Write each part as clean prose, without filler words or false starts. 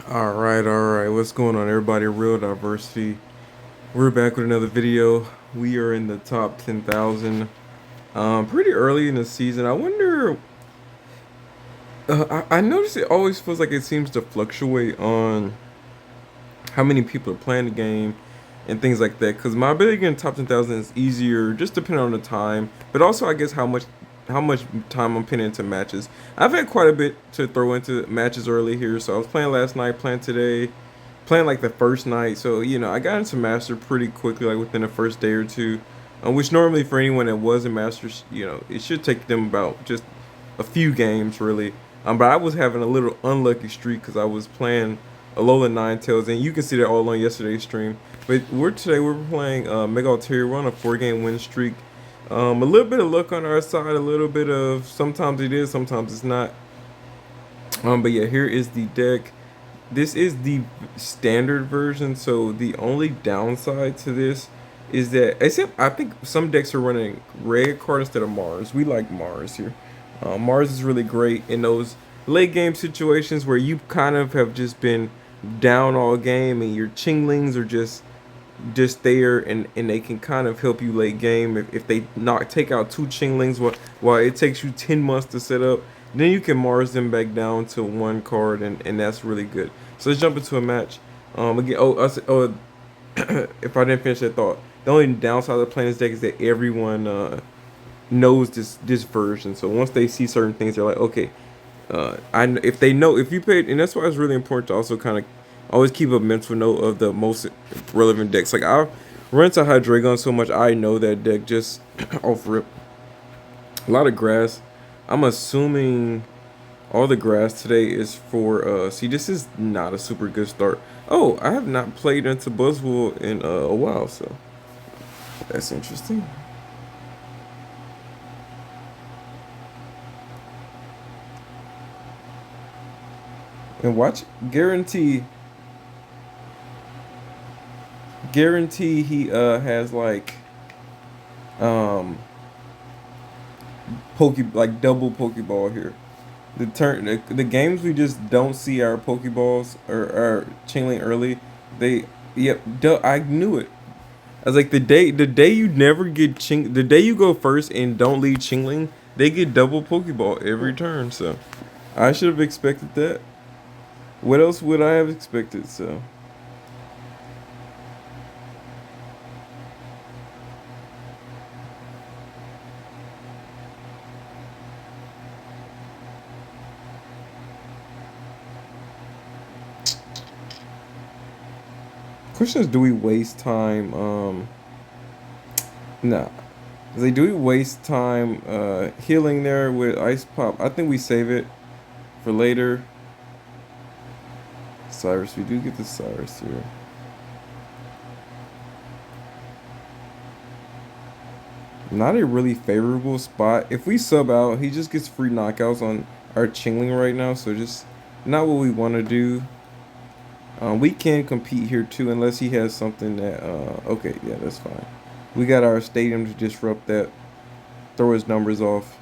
All right. What's going on, everybody? Real Diversity. We're back with another video. We are in the top 10,000. Pretty early in the season. I wonder. I notice it always feels like it seems to fluctuate on how many people are playing the game and things like that. Because my ability to get in top 10,000 is easier, just depending on the time, but also I guess how much time I'm putting into matches. I've had quite a bit to throw into matches early here, so I was playing last night, playing today, playing like the first night. So I got into master pretty quickly, like within the first day or two, which normally for anyone that was in masters, it should take them about just a few games really. But I was having a little unlucky streak because I was playing Alola Ninetales, and you can see that all on yesterday's stream. But we're playing Mega Altaria. We're on a 4 game win streak. A little bit of luck on our side, a little bit of sometimes it is, sometimes it's not. But yeah, here is the deck. This is the standard version, so the only downside to this is that, except I think some decks are running red card instead of Mars. We like Mars here. Mars is really great in those late game situations where you kind of have just been down all game and your Chinglings are just there, and they can kind of help you late game if they not take out 2 Chinglings while it takes you 10 months to set up. Then you can Mars them back down to 1 card, and that's really good. So let's jump into a match. Again, if I didn't finish that thought, the only downside of playing this deck is that everyone knows this version. So once they see certain things, they're like, okay, if they know, if you paid, and that's why it's really important to also kind of always keep a mental note of the most relevant decks. Like I run to Hydreigon so much, I know that deck just off rip. A lot of grass. I'm assuming all the grass today is for see, this is not a super good start. Oh, I have not played into Buzzwole in a while, so that's interesting. And watch, guarantee he has um like double Pokeball here. The games we just don't see our Pokeballs or our Chingling early. They Yep, I knew it. I was like, the day you never get the day you go first and don't lead Chingling, they get double Pokeball every turn. So I should have expected that. What else would I have expected? So question is, do we waste time? Nah. Like, do we waste time healing there with Ice Pop? I think we save it for later. Cyrus, we do get the Cyrus here. Not a really favorable spot. If we sub out, he just gets free knockouts on our Chingling right now, so just not what we want to do. We can compete here too, unless he has something that, okay, yeah, that's fine. We got our stadium to disrupt that, throw his numbers off.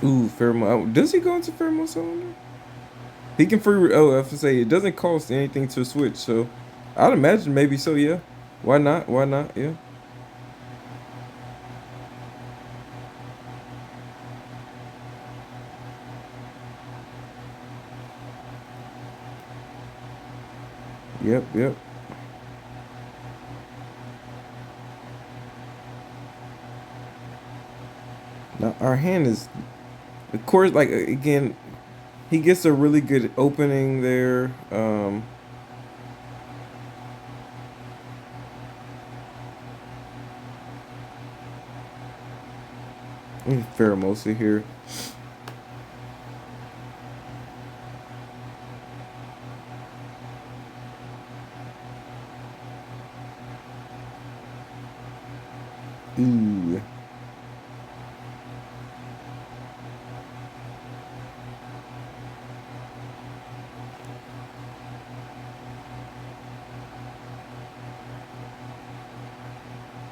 Ooh, Pheromone. Does he go into Pheromone Cylinder? He can free. Oh, I have to say, it doesn't cost anything to switch, so I'd imagine maybe so, yeah. Why not? Why not? Yeah. Yep, yep. Now, our hand is, of course, like, again, he gets a really good opening there. Pheromosa here. Ooh.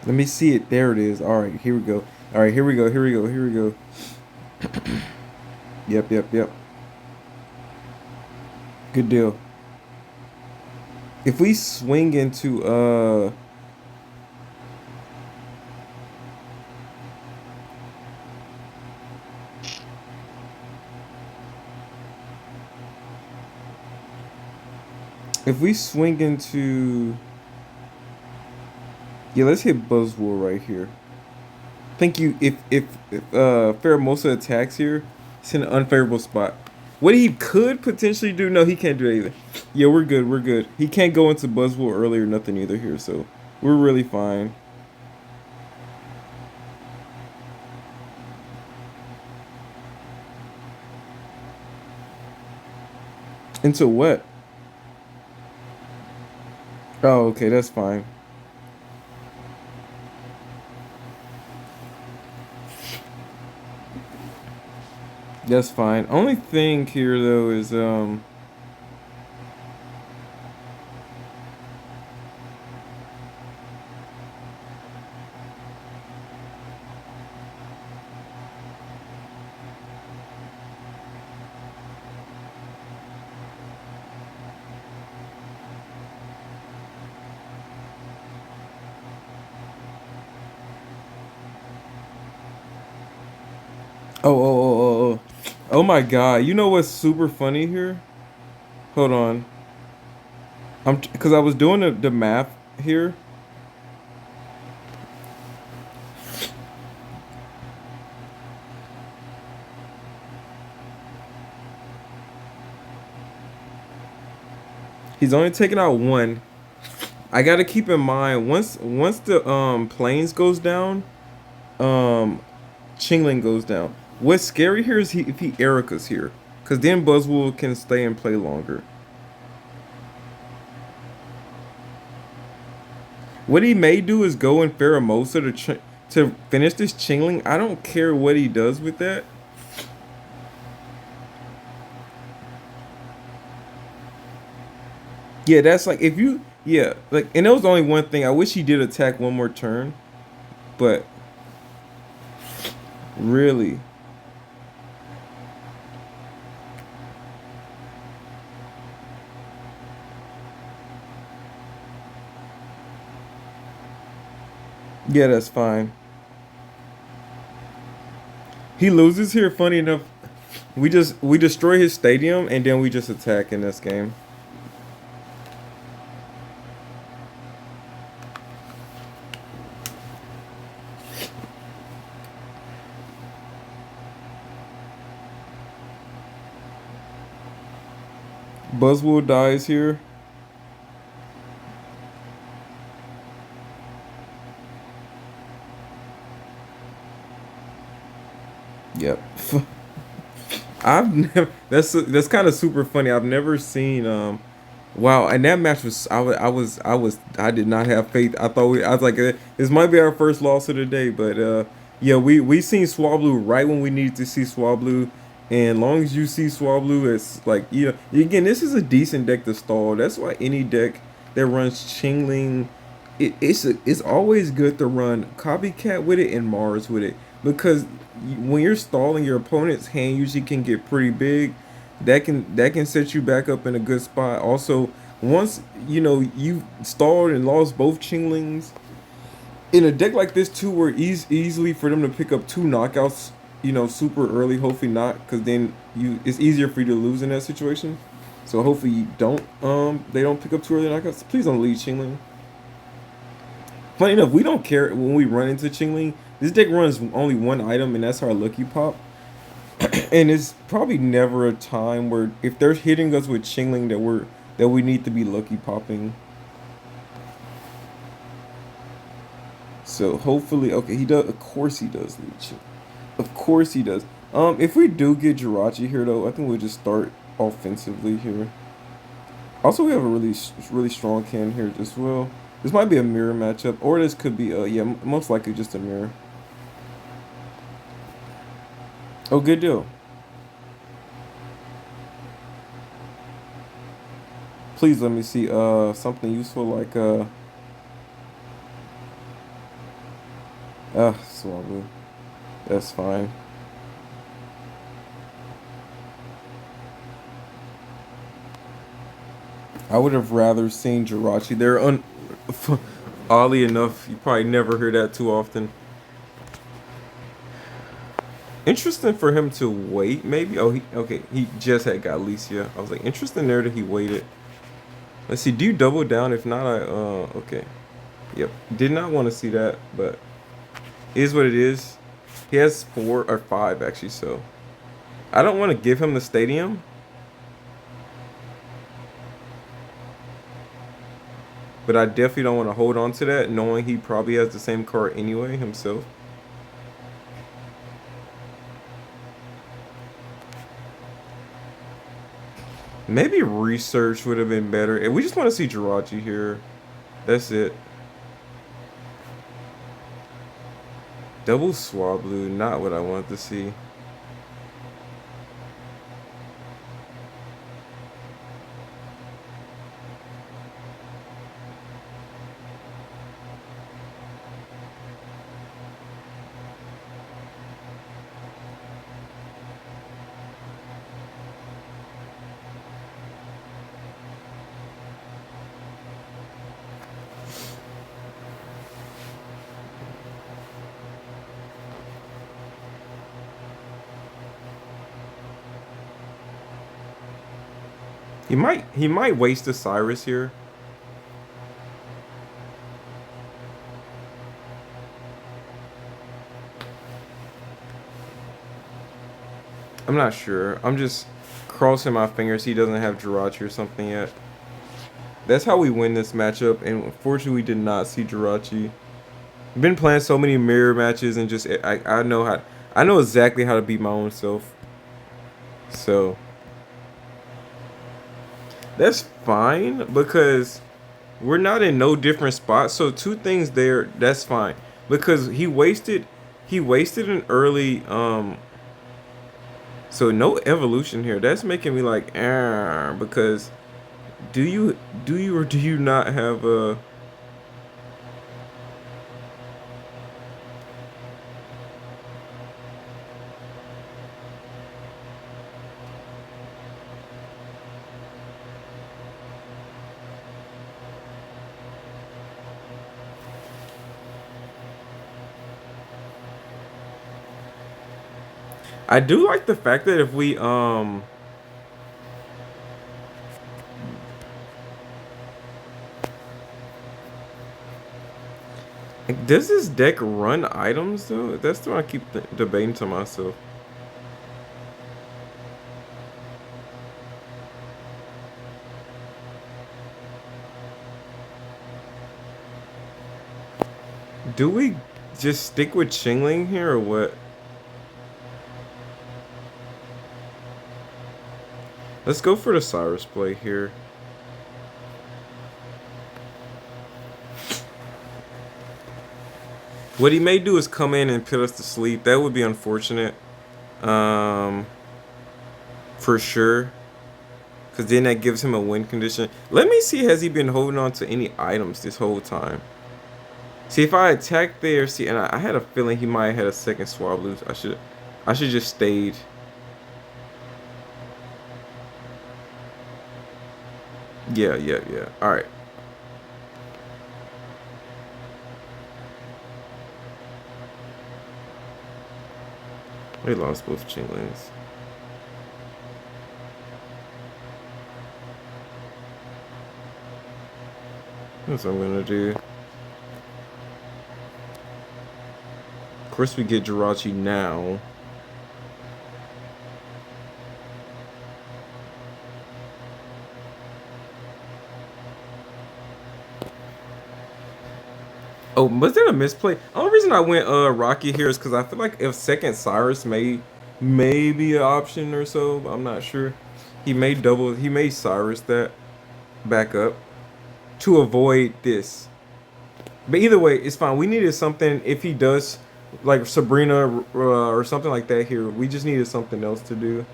Let me see it. There it is. All right, here we go. All right, here we go. Here we go. Here we go. Yep, yep, yep. Good deal. If we swing into if we swing into yeah, let's hit Buzzwole right here. Think you if Pheromosa attacks here, it's in an unfavorable spot. What he could potentially do, no, he can't do anything. Yeah, we're good, we're good. He can't go into Buzzwole early or nothing either here, so we're really fine. Into what? Oh, okay, that's fine. That's fine. Only thing here though is oh. Oh my god. You know what's super funny here? Hold on. Cuz I was doing the math here. He's only taking out one. I got to keep in mind once the planes goes down, um Chingling goes down. What's scary here is if he Erica's here, cuz then Buzzwole can stay and play longer. What he may do is go in Pheromosa to finish this Chingling. I don't care what he does with that. Yeah, that's like if you yeah, like and there was only one thing. I wish he did attack one more turn, but really. Yeah, that's fine. He loses here, funny enough. We destroy his stadium and then we just attack in this game. Buzzwole dies here. Yep. I've never. That's kind of super funny. I've never seen. Wow, and that match was. I did not have faith. I was like, this might be our first loss of the day, but yeah, we seen Swablu right when we needed to see Swablu, and long as you see Swablu, it's like again, this is a decent deck to stall. That's why any deck that runs Chingling, it's always good to run Copycat with it and Mars with it because when you're stalling, your opponent's hand usually can get pretty big. That can set you back up in a good spot. Also, once you stalled and lost both Chinglings in a deck like this too, where easily for them to pick up two knockouts, super early. Hopefully not, because then it's easier for you to lose in that situation. So hopefully you don't they don't pick up two early knockouts. Please don't lead Chingling. Funny enough, we don't care when we run into Chingling. This deck runs only one item, and that's our Lucky Pop. And it's probably never a time where if they're hitting us with Chingling that we need to be Lucky Popping. So hopefully, okay, he does. Of course, he does lead Chingling. Of course, he does. If we do get Jirachi here, though, I think we'll just start offensively here. Also, we have a really strong can here as well. This might be a mirror matchup, or this could be yeah, most likely just a mirror. Oh, good deal. Please let me see something useful like Swablu. That's fine. I would have rather seen Jirachi. Oddly enough, you probably never hear that too often. Interesting for him to wait, maybe. Oh, okay. He just had got Alicia. I was like, interesting there that he waited. Let's see. Do you double down? If not, okay. Yep. Did not want to see that, but it is what it is. He has 4 or 5 actually, so I don't want to give him the stadium, but I definitely don't want to hold on to that, knowing he probably has the same card anyway himself. Maybe research would have been better. If we just want to see Jirachi here, that's it. Double Swablu, not what I want to see. He might waste a Cyrus here. I'm not sure. I'm just crossing my fingers he doesn't have Jirachi or something yet. That's how we win this matchup, and unfortunately we did not see Jirachi. Been playing so many mirror matches and just I know exactly how to beat my own self. So that's fine because we're not in no different spots. So two things there, that's fine. Because he wasted an early so no evolution here. That's making me like because do you or do you not have a I do like the fact that if we does this deck run items though? That's the one I keep debating to myself. Do we just stick with Chingling here or what? Let's go for the Cyrus play here. What he may do is come in and put us to sleep. That would be unfortunate. Um, for sure. Because then that gives him a win condition. Let me see, has he been holding on to any items this whole time? See, if I attack there, see, and I had a feeling he might have had a second swab loose. I should just stayed. Yeah, yeah, yeah. All right. We lost both Chinglings. That's what I'm gonna do. Of course, we get Jirachi now. Oh, was that a misplay? The only reason I went Rocky here is because I feel like if second Cyrus may be an option or so, but I'm not sure. He made Cyrus that back up to avoid this. But either way, it's fine. We needed something if he does like Sabrina or something like that here. We just needed something else to do.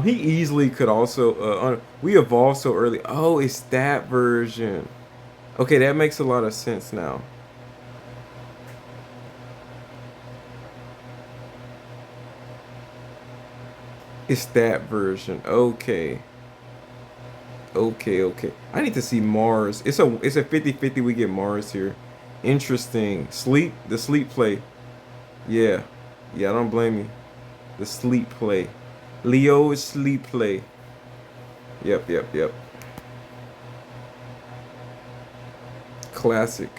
He easily could also we evolved so early. Oh, it's that version. Okay, that makes a lot of sense now. It's that version. Okay. Okay. I need to see Mars. It's a 50-50 we get Mars here. Interesting. The sleep play. Yeah. Yeah, I don't blame you. The sleep play. Leo is sleep play. Yep. Classic.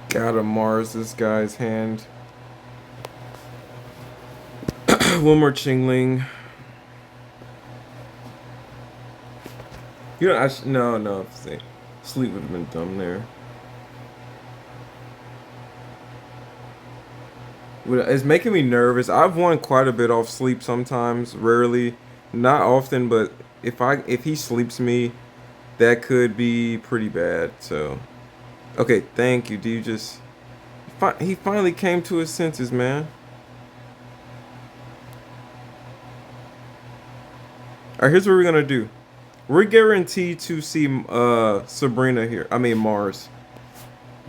Gotta Mars this guy's hand. One more Chingling. You know, no. See, sleep would have been dumb there. It's making me nervous. I've won quite a bit off sleep sometimes, rarely, not often, but if he sleeps me, that could be pretty bad. So, okay, thank you. Do you just he finally came to his senses, man. All right, here's what we're gonna do. We're guaranteed to see Sabrina here. I mean Mars.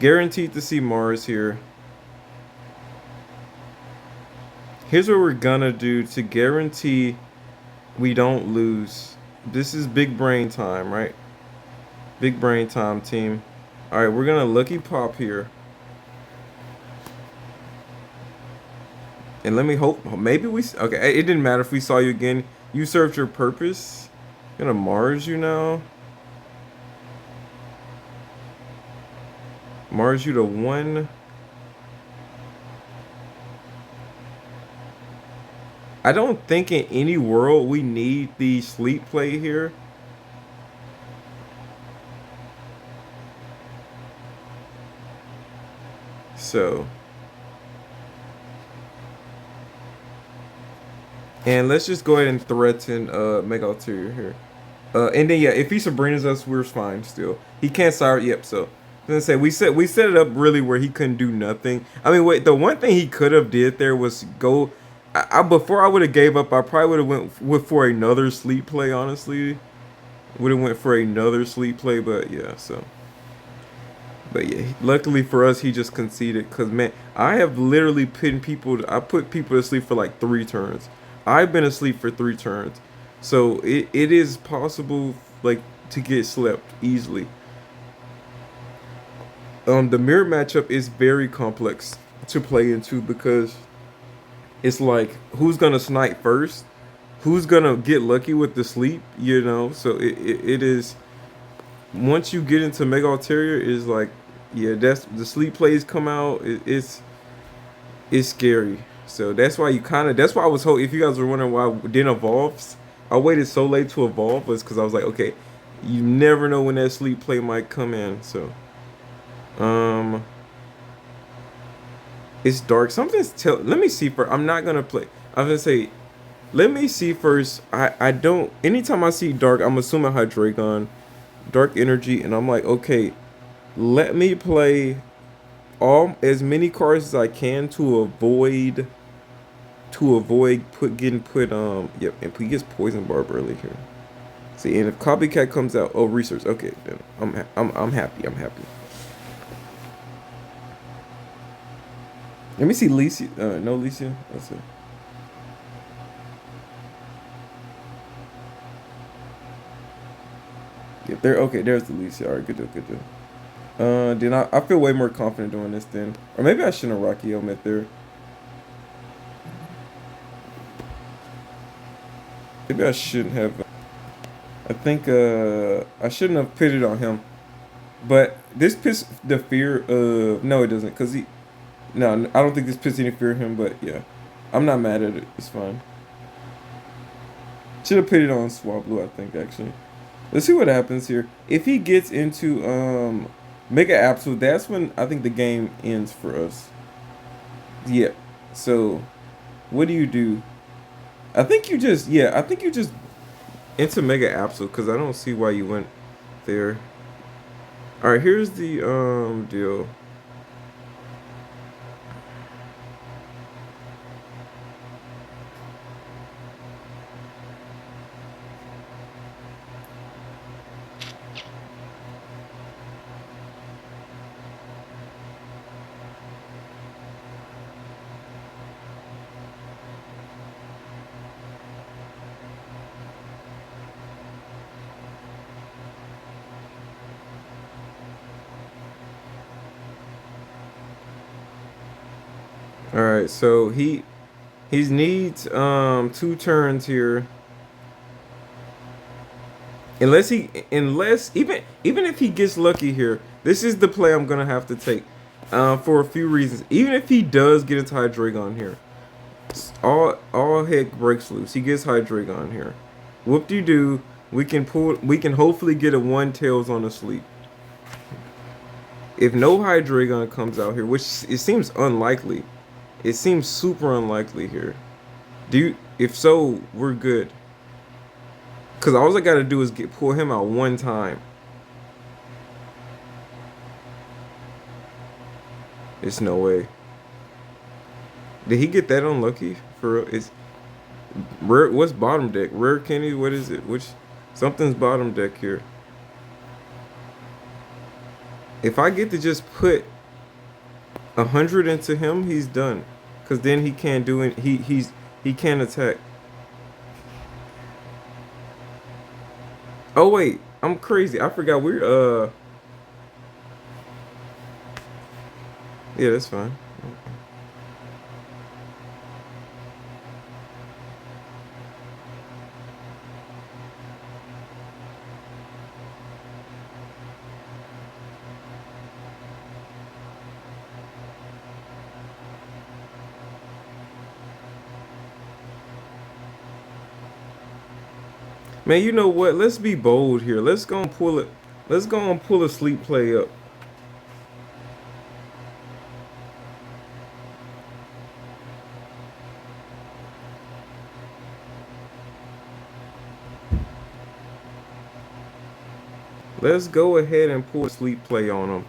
Guaranteed to see Mars here. Here's what we're gonna do to guarantee we don't lose. This is big brain time, right? Big brain time, team. All right, we're gonna lucky pop here. And let me hope, maybe okay, it didn't matter if we saw you again. You served your purpose. Gonna Mars you now. Mars you to 1. I don't think in any world we need the sleep play here. So. And let's just go ahead and threaten Mega Altaria here. And then yeah, if he Sabrina's us, we're fine still. He can't sire. Yep. So I was gonna say we set it up really where he couldn't do nothing. I mean, wait, the one thing he could have did there was go. Before I would have gave up, I probably would have went for another sleep play. Honestly, would have went for another sleep play. But yeah, so. But yeah, luckily for us, he just conceded. Cause man, I have literally I put people to sleep for like 3 turns. I've been asleep for 3 turns. So it is possible like to get slept easily. The mirror matchup is very complex to play into because it's like who's gonna snipe first, who's gonna get lucky with the sleep, you know. So it is once you get into Mega Altaria is like yeah, that's the sleep plays come out. It's scary. So that's why that's why I was hoping if you guys were wondering why I didn't evolve, I waited so late to evolve was because I was like, okay, you never know when that sleep play might come in. So um it's dark. Let me see first. I'm not gonna play. I was gonna say let me see first. I don't anytime I see dark, I'm assuming Hydreigon, dark energy, and I'm like, okay, let me play all as many cards as I can to avoid getting put yep, and he gets poison barb early here. See, and if copycat comes out, oh research, okay, then I'm happy. Let me see Licia. No Licia. That's it. Yep, there. Okay, there's the Licia. All right, good deal. Then I feel way more confident doing this then, or maybe I shouldn't have Rocky Helmet there. Maybe I shouldn't have. I think I shouldn't have put it on him. But this puts the fear of no, it doesn't, cause he. No, I don't think this puts any fear in him. But yeah, I'm not mad at it. It's fine. Should have put it on Swablu, I think actually. Let's see what happens here. If he gets into Mega Absolute. That's when I think the game ends for us. Yeah. So, what do you do? I think you just yeah. I think you just into Mega Absolute because I don't see why you went there. All right. Here's the deal. All right. So he needs 2 turns here. Unless even if he gets lucky here, this is the play I'm gonna have to take, for a few reasons. Even if he does get into Hydreigon here, all heck breaks loose. He gets Hydreigon here. Whoop de doo. We can hopefully get a one tails on the sleep. If no Hydreigon comes out here, which it seems unlikely, it seems super unlikely here. If so, we're good. Cause all I gotta do is pull him out one time. It's no way. Did he get that unlucky? For real? It's rare. What's bottom deck? Rare Kenny. What is it? Which something's bottom deck here. If I get to just put 100 into him, he's done. Cause then he can't do it. He can't attack. Oh wait, I'm crazy. I forgot we're yeah, that's fine. Man, you know what? Let's be bold here. Let's go and pull it. Let's go and pull a sleep play up. Let's go ahead and pull a sleep play on him.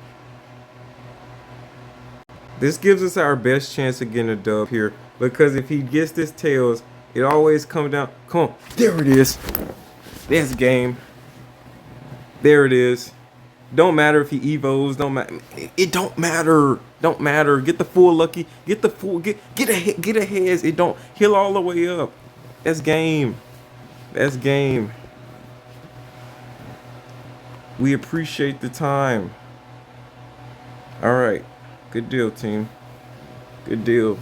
This gives us our best chance of getting a dub here. Because if he gets this tails, it always comes down. Come on. There it is. That's game. There it is. Don't matter if he evos. Don't matter. It don't matter. Don't matter. Get the full lucky. Get the full. Get a heads. It don't heal all the way up. That's game. That's game. We appreciate the time. All right. Good deal, team. Good deal.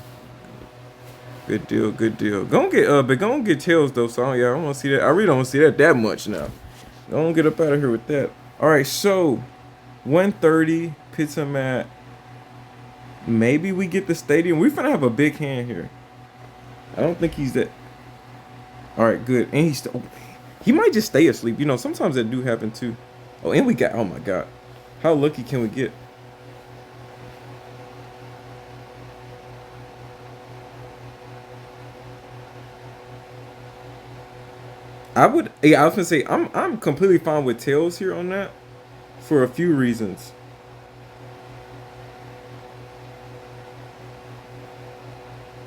Good deal. Good deal. Go get but go get tails though. So yeah, I don't want to see that. I really don't want to see that much now. Don't get up out of here with that. All right. So 130 pits him at. Maybe we get the stadium. We're gonna have a big hand here. I don't think he's that. All right. Good. And he's still. He might just stay asleep. You know, sometimes that do happen too. Oh, and we got. Oh my God. How lucky can we get? Yeah, I was gonna say I'm completely fine with tails here on that for a few reasons.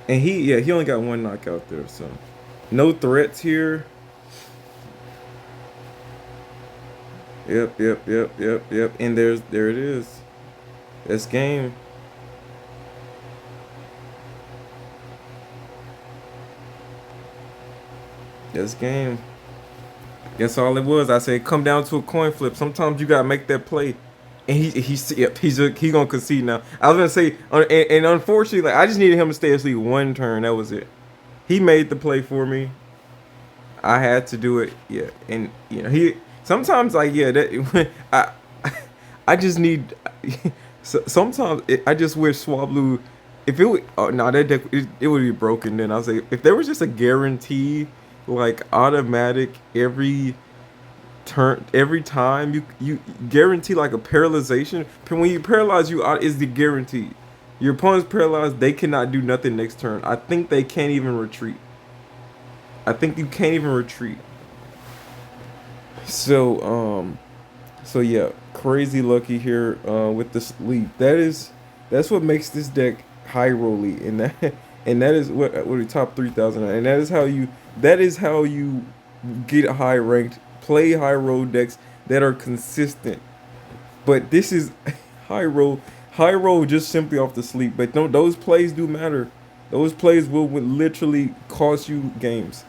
And he only got one knockout there, so no threats here. Yep. And there it is. That's game. That's game. That's all it was. I said come down to a coin flip. Sometimes you gotta make that play. And he gonna concede now. I was gonna say, and unfortunately, like I just needed him to stay asleep one turn. That was it. He made the play for me. I had to do it. Yeah, and you know he sometimes like yeah that I just need. Sometimes I just wish Swablu. If it would, oh no, that deck it would be broken. Then I'll say if there was just a guarantee, like automatic every turn every time you guarantee like a paralyzation. When you paralyze, you out is the guarantee. Your opponent's paralyzed. They cannot do nothing next turn. I think they can't even retreat. I think you can't even retreat. So yeah, crazy lucky here with the sleep. That's what makes this deck high rolly, and that is what the top 3,000, and that is how you get high ranked, play high roll decks that are consistent. But this is high roll just simply off the sleep. But no, those plays do matter. Those plays will literally cost you games.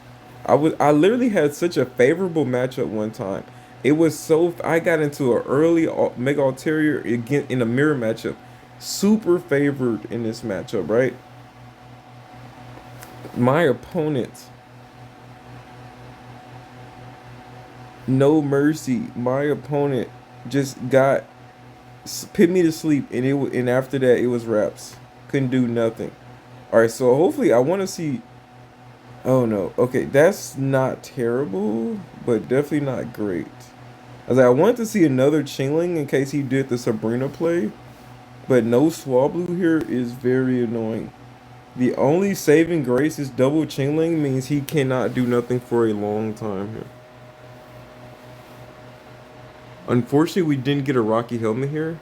I literally had such a favorable matchup one time. It was so I got into an early Mega Altaria again in a mirror matchup, super favored in this matchup, right? My opponent, no mercy. My opponent just got put me to sleep, and and after that it was wraps. Couldn't do nothing. All right, so hopefully I want to see. Oh no, okay, that's not terrible, but definitely not great. I wanted to see another Chingling in case he did the Sabrina play, but no Swablu here is very annoying. The only saving grace is double Chingling means he cannot do nothing for a long time here. Unfortunately, we didn't get a Rocky Helmet here,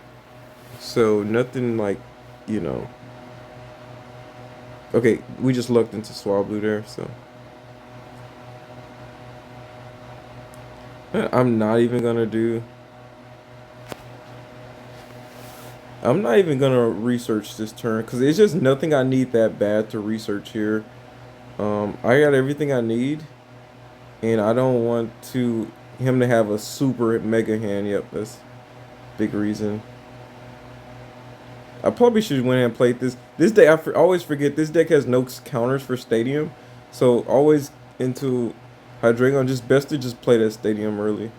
so nothing like, you know. Okay, we just lucked into Swablu there, so. I'm not even gonna do. I'm not even gonna research this turn because it's just nothing I need that bad to research here. I got everything I need, and I don't want him to have a super mega hand. Yep, that's big reason. I probably should went ahead and played this. This deck, always forget, this deck has no counters for Stadium. So always into Hydreigon, just best to just play that Stadium early.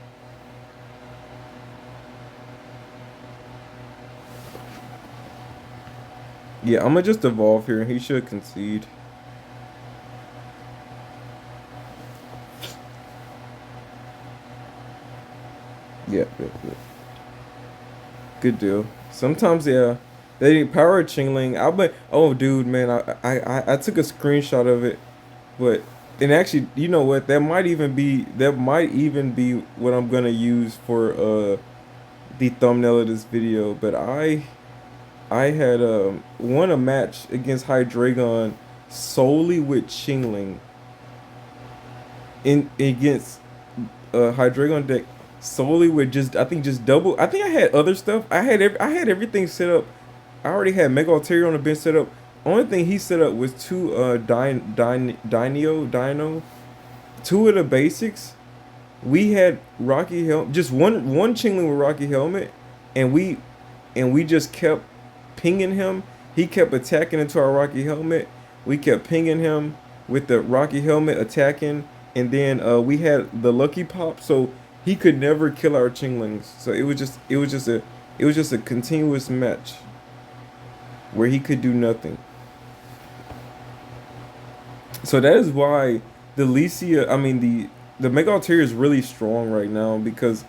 Yeah, I'm going to just evolve here, and he should concede. Yep. Good deal. Sometimes, yeah. They need power Chingling. Oh, dude, man, I took a screenshot of it, but and actually, you know what? That might even be what I'm gonna use for the thumbnail of this video. But I had won a match against Hydreigon solely with Chingling in against Hydreigon deck solely with I think just double. I think I had other stuff. I had everything set up. I already had Mega Altaria on the bench set up. Only thing he set up was two Dino. Two of the basics. We had Rocky Helmet, just one Chingling with Rocky Helmet, and we just kept pinging him. He kept attacking into our Rocky Helmet. We kept pinging him with the Rocky Helmet attacking, and then we had the Lucky Pop, so he could never kill our Chinglings. So it was just a continuous match where he could do nothing. So that is why the Licia, I mean the Mega Altaria is really strong right now because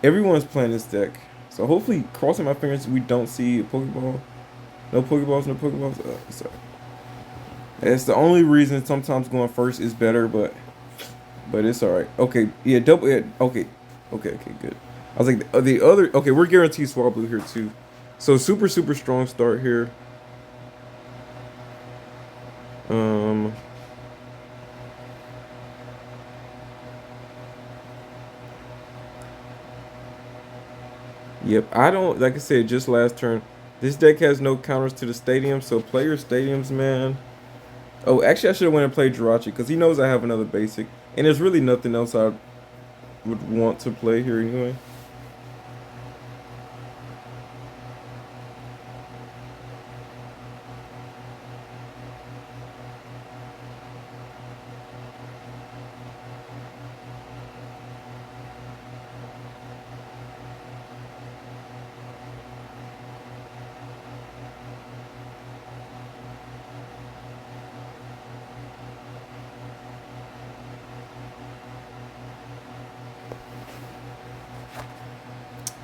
everyone's playing this deck. So hopefully, crossing my fingers, we don't see a Pokeball. No Pokeballs, no Pokeballs. Sorry. It's the only reason sometimes going first is better, but it's all right. Okay, yeah, double. Yeah, okay, good. I was like the other. Okay, we're guaranteed Swablu here too. So super strong start here. Yep, I don't, like I said, just last turn. This deck has no counters to the Stadium, so play your Stadiums, man. Oh, actually, I should have went and played Jirachi, because he knows I have another basic. And there's really nothing else I would want to play here anyway.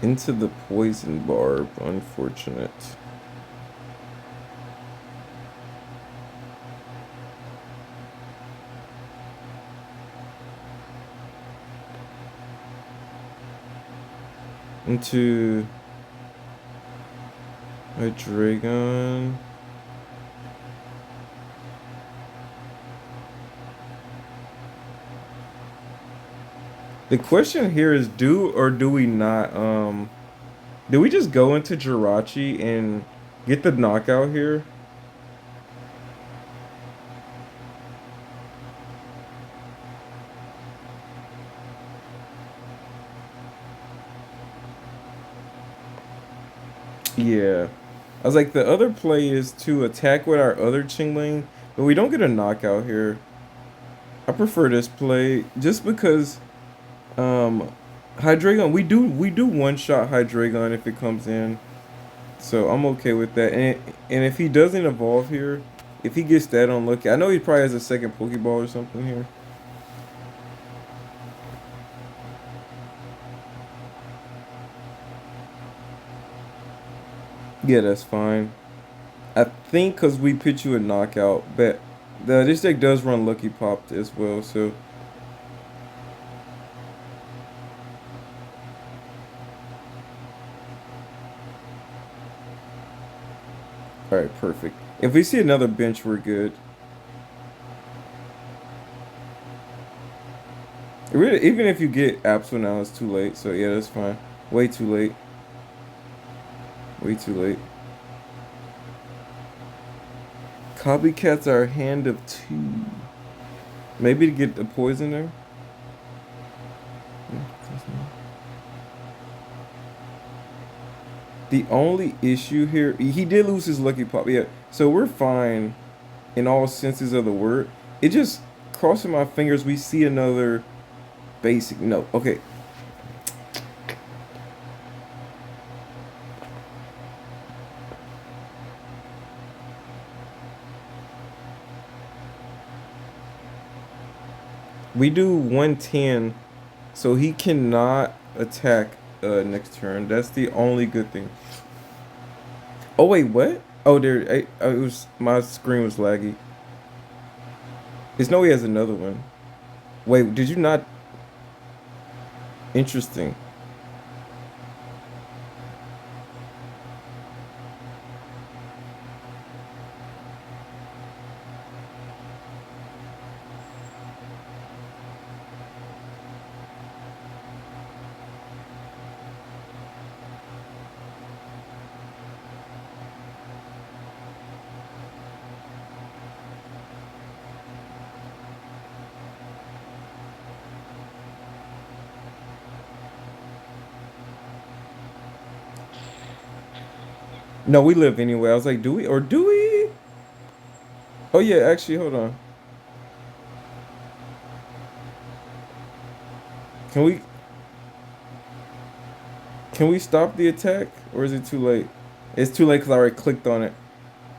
Into the poison barb. Unfortunate. Into a dragon. The question here is do or do we not do we just go into Jirachi and get the knockout here? Yeah. I was like the other play is to attack with our other Chingling, but we don't get a knockout here. I prefer this play just because Hydreigon we do one shot Hydreigon if it comes in. So I'm okay with that. And if he doesn't evolve here, if he gets that unlucky, I know he probably has a second Pokeball or something here. Yeah, that's fine. I think because we pitch you a knockout, but this deck does run Lucky Pop as well, so alright, perfect. If we see another bench, we're good. Really, even if you get Absol now, it's too late, so yeah, that's fine. Way too late. Way too late. Copycats are a hand of two. Maybe to get the poison there? The only issue here, he did lose his lucky pop, yeah. So we're fine in all senses of the word. It just crossing my fingers. We see another basic. No, okay. We do 110, so he cannot attack next turn. That's the only good thing. Oh wait, what? Oh, it was my screen was laggy. It's no he has another one. Wait, did you not? Interesting. No, we live anyway. I was like, do we or do we? Oh yeah, actually, hold on. Can we can we stop the attack or is it too late? It's too late because I already clicked on it.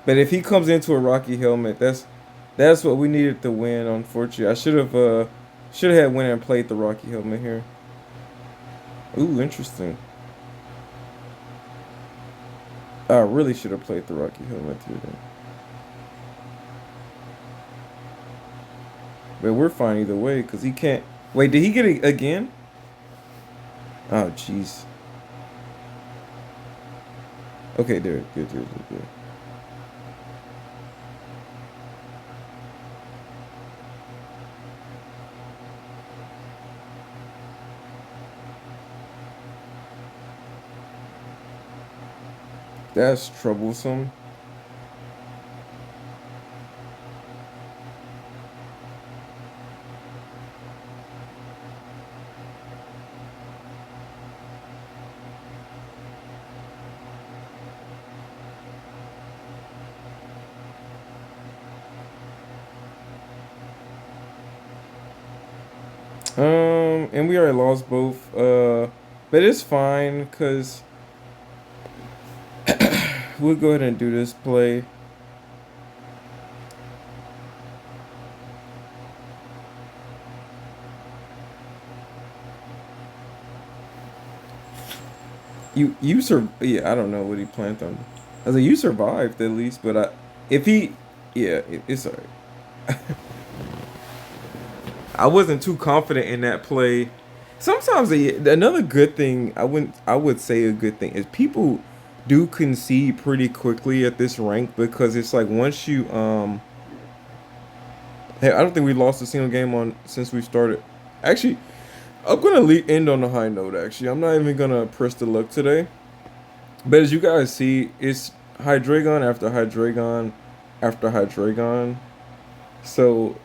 But if he comes into a Rocky helmet, that's what we needed to win. Unfortunately, I should have had went and played the Rocky helmet here. Ooh, interesting. I really should have played the Rocky helmet here then. But we're fine either way because he can't. Wait, did he get it again? Oh, jeez. Okay, there. Good, good, good, good. That's troublesome. And we already lost both. But it's fine because we'll go ahead and do this play. Yeah, I don't know what he planned on. I was like, you survived at least, but if he, yeah, it's alright. I wasn't too confident in that play. Sometimes another good thing I would say a good thing is people do concede pretty quickly at this rank because it's like once you hey, I don't think we lost a single game on since we started. Actually, I'm gonna end on a high note. Actually, I'm not even gonna press the luck today. But as you guys see, it's Hydreigon after Hydreigon after Hydreigon. So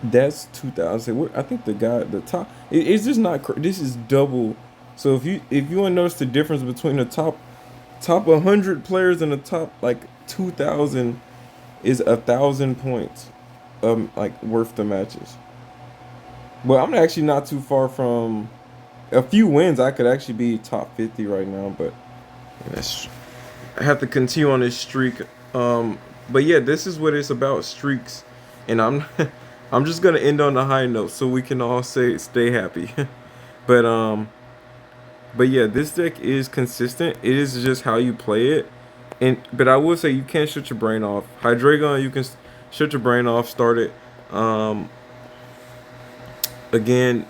that's 2000. I think the top. It's just not. This is double. So if you want to notice the difference between the top 100 players and the top like 2,000 is 1,000 points, like worth the matches. But I'm actually not too far from a few wins. I could actually be top 50 right now, but that's, I have to continue on this streak. But yeah, this is what it's about, streaks, and I'm I'm just gonna end on a high note so we can all say stay happy. but but yeah, this deck is consistent. It is just how you play it, and but I will say you can't shut your brain off. Hydreigon, you can shut your brain off. Start it. Um, again,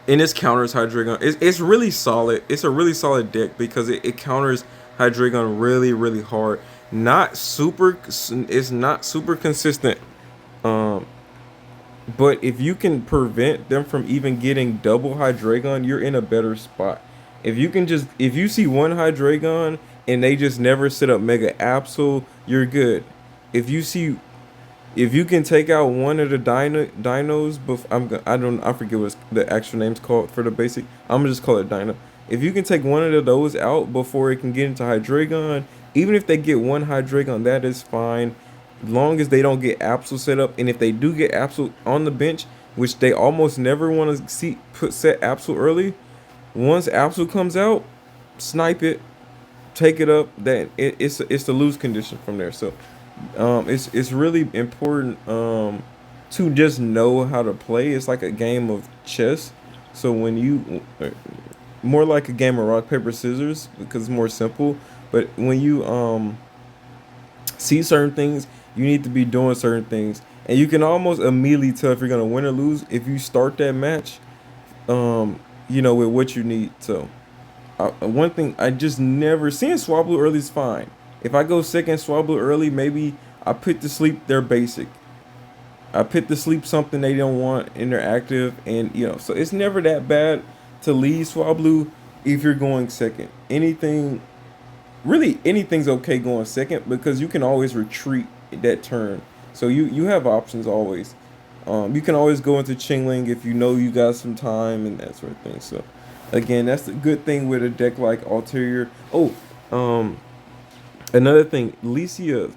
and this counters Hydreigon. It's really solid. It's a really solid deck because it counters Hydreigon really hard. Not super. It's not super consistent. Um, but if you can prevent them from even getting double Hydreigon, you're in a better spot. If you see one Hydreigon and they just never set up Mega Absol, you're good. If you see if you can take out one of the dinos, I forget what the actual name's called for the basic. I'm gonna just call it Dino. If you can take one of those out before it can get into Hydreigon, even if they get one Hydreigon, that is fine, long as they don't get Absol set up. And if they do get Absol on the bench, which they almost never want to see set Absol early, once Absol comes out, snipe it, take it up. It's the lose condition from there. So it's really important to just know how to play. It's like a game of chess. So when you more like a game of rock paper scissors because it's more simple. But when you see certain things, you need to be doing certain things, and you can almost immediately tell if you're gonna win or lose if you start that match. With what you need. So one thing I just never seeing Swablu early is fine. If I go second Swablu early, maybe I put to sleep their basic. I put to sleep something they don't want in their active, and so it's never that bad to lead Swablu if you're going second. Anything's okay going second because you can always retreat that turn. So you have options always. You can always go into Chingling if you know you got some time and that sort of thing. So again, that's the good thing with a deck like Altaria. Oh, another thing, Licia,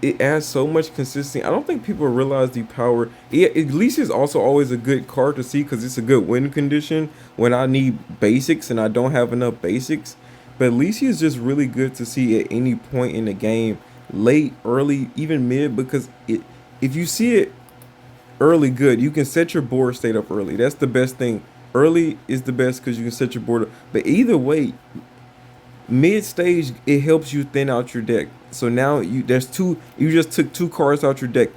it adds so much consistency. I don't think people realize the power. Licia is also always a good card to see because it's a good win condition when I need basics and I don't have enough basics. But Licia is just really good to see at any point in the game, late, early, even mid, because if you see it early, good, you can set your board state up early. That's the best thing. Early is the best because you can set your board up. But either way, mid stage it helps you thin out your deck. So now you just took two cards out your deck.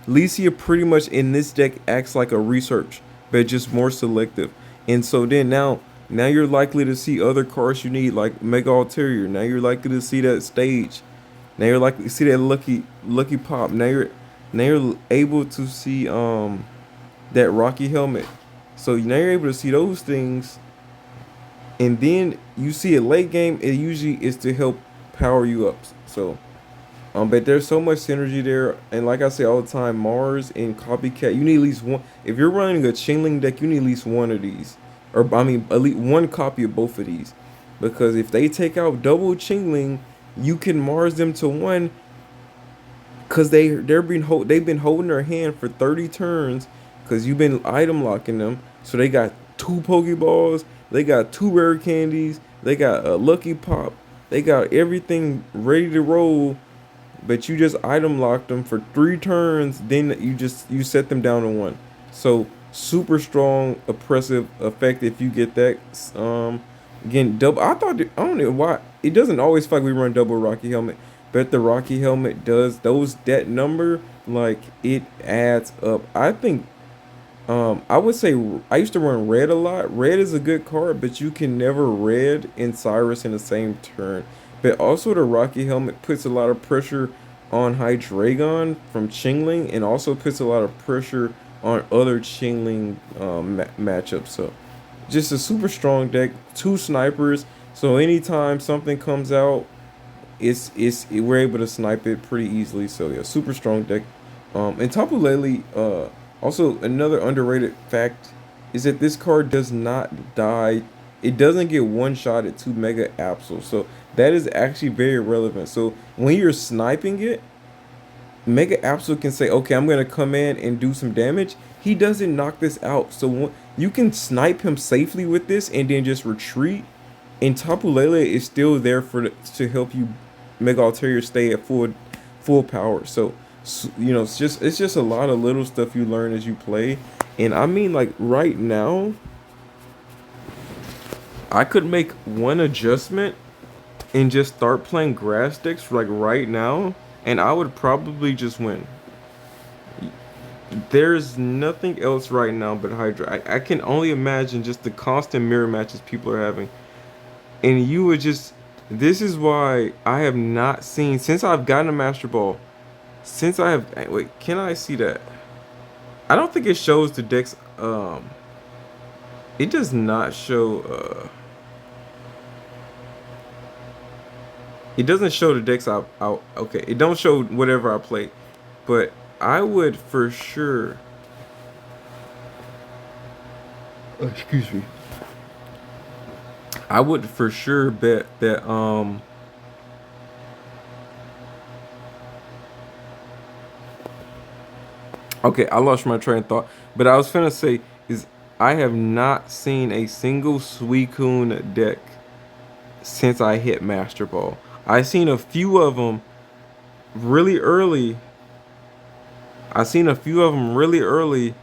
Licia pretty much in this deck acts like a research, but just more selective. And so then now you're likely to see other cards you need like Mega Altaria. Now you're likely to see that stage. Now you're likely to see that lucky pop. Now you're able to see that Rocky helmet. So now you're able to see those things, and then you see a late game. It usually is to help power you up. So, but there's so much synergy there, and like I say all the time, Mars and Copycat. You need at least one. If you're running a Chingling deck, you need at least one of these, or I mean, at least one copy of both of these, because if they take out double Chingling, you can Mars them to one. Cause they've been holding their hand for 30 turns, cause you've been item locking them. So they got 2 Pokeballs, they got 2 rare candies, they got a lucky pop, they got everything ready to roll. But you just item locked them for 3 turns, then you set them down to 1. So super strong oppressive effect if you get that. Again, double. I don't know why it doesn't always feel like we run double Rocky Helmet, but the Rocky Helmet does those that number like it adds up. I think I would say I used to run red a lot. Red is a good card, but you can never red and Cyrus in the same turn. But also the Rocky Helmet puts a lot of pressure on Hydreigon from Chingling, and also puts a lot of pressure on other Chingling matchups. So just a super strong deck, two snipers. So anytime something comes out, we're able to snipe it pretty easily. So yeah, super strong deck. And Tapu Lele, also another underrated fact is that this card does not die. It doesn't get one shot at 2 Mega Absol. So that is actually very relevant. So when you're sniping it, Mega Absol can say, okay, I'm gonna come in and do some damage. He doesn't knock this out. So you can snipe him safely with this and then just retreat. And Tapu Lele is still there to help you Mega Altaria stay at full power. So you know, it's just a lot of little stuff you learn as you play. And I mean, like right now, I could make one adjustment and just start playing grass decks like right now, and I would probably just win. There's nothing else right now but Hydra. I can only imagine just the constant mirror matches people are having. And you would just, this is why I have not seen, since I've gotten a Master Ball, since I have, wait, can I see that? I don't think it shows the decks, it does not show, it doesn't show the decks okay, it don't show whatever I play, but I would for sure, excuse me, I would for sure bet that, okay, I lost my train of thought, but I was finna say is I have not seen a single Suicune deck since I hit Master Ball. I seen a few of them really early. I seen a few of them really early.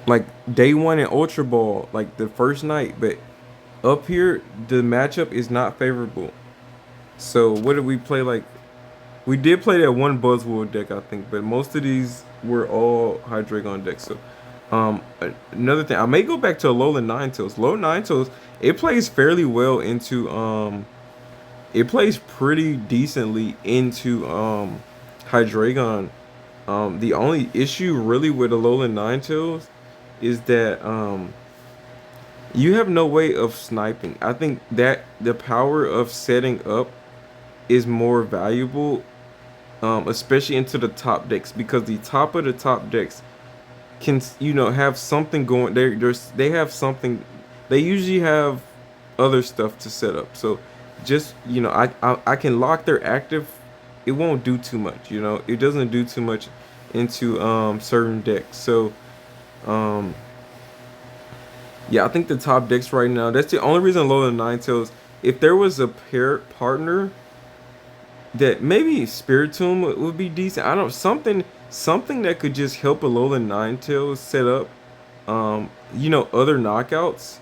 Like day one in Ultra Ball, like the first night. But up here, the matchup is not favorable. So what did we play? Like we did play that one Buzzwole deck, I think, but most of these were all Hydreigon decks. So another thing, I may go back to Alolan Ninetales. Alolan Ninetales, it plays fairly well into it plays pretty decently into Hydreigon. The only issue really with Alolan Ninetales is that you have no way of sniping. I think that the power of setting up is more valuable, especially into the top decks, because the top of the top decks can, you know, have something going. They have something. They usually have other stuff to set up. So just, you know, I can lock their active. It won't do too much. You know, it doesn't do too much into certain decks. So yeah, I think the top decks right now. That's the only reason Alolan Ninetales. If there was a partner that maybe Spiritomb would be decent. I don't, something that could just help Alolan Ninetales set up, you know, other knockouts.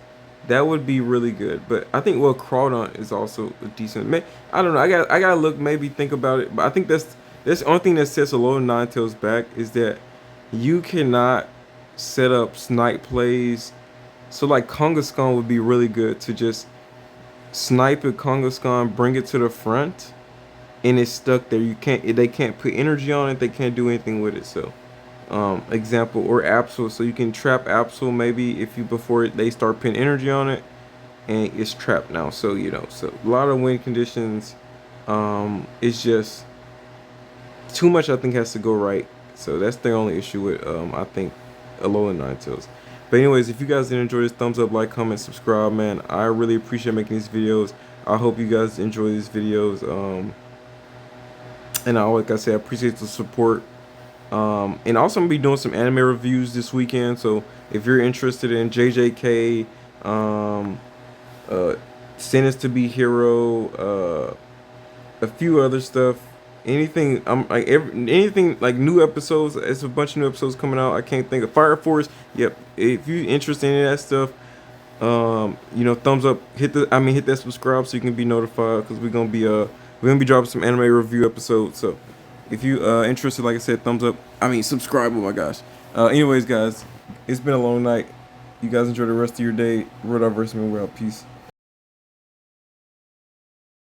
That would be really good. But I think, well, Crawdon is also a decent. I don't know. I gotta look, maybe think about it. But I think that's the only thing that sets Alolan Ninetales back is that you cannot set up snipe plays. So like Kangaskhan would be really good to just snipe a Kangaskhan, bring it to the front, and it's stuck there. They can't put energy on it. They can't do anything with it. So, example, or Absol. So you can trap Absol maybe if you, before they start putting energy on it, and it's trapped now. So, you know, so a lot of win conditions. It's just too much, I think, has to go right. So that's the only issue with I think Alolan Ninetales. But anyways, if you guys did enjoy this, thumbs up, like, comment, subscribe, man. I really appreciate making these videos. I hope you guys enjoy these videos. And like I said, I appreciate the support. And also I'm gonna be doing some anime reviews this weekend. So if you're interested in JJK, Sentence to Be Hero, a few other stuff, anything. I'm like anything like new episodes. It's a bunch of new episodes coming out. I can't think of Fire Force. Yep. If you interested in any of that stuff, thumbs up. Hit that subscribe so you can be notified because we're gonna be dropping some anime review episodes. So if you interested, like I said, thumbs up. Subscribe. Oh my gosh. Anyways, guys, it's been a long night. You guys enjoy the rest of your day. Word out, verse me. We're out. Peace.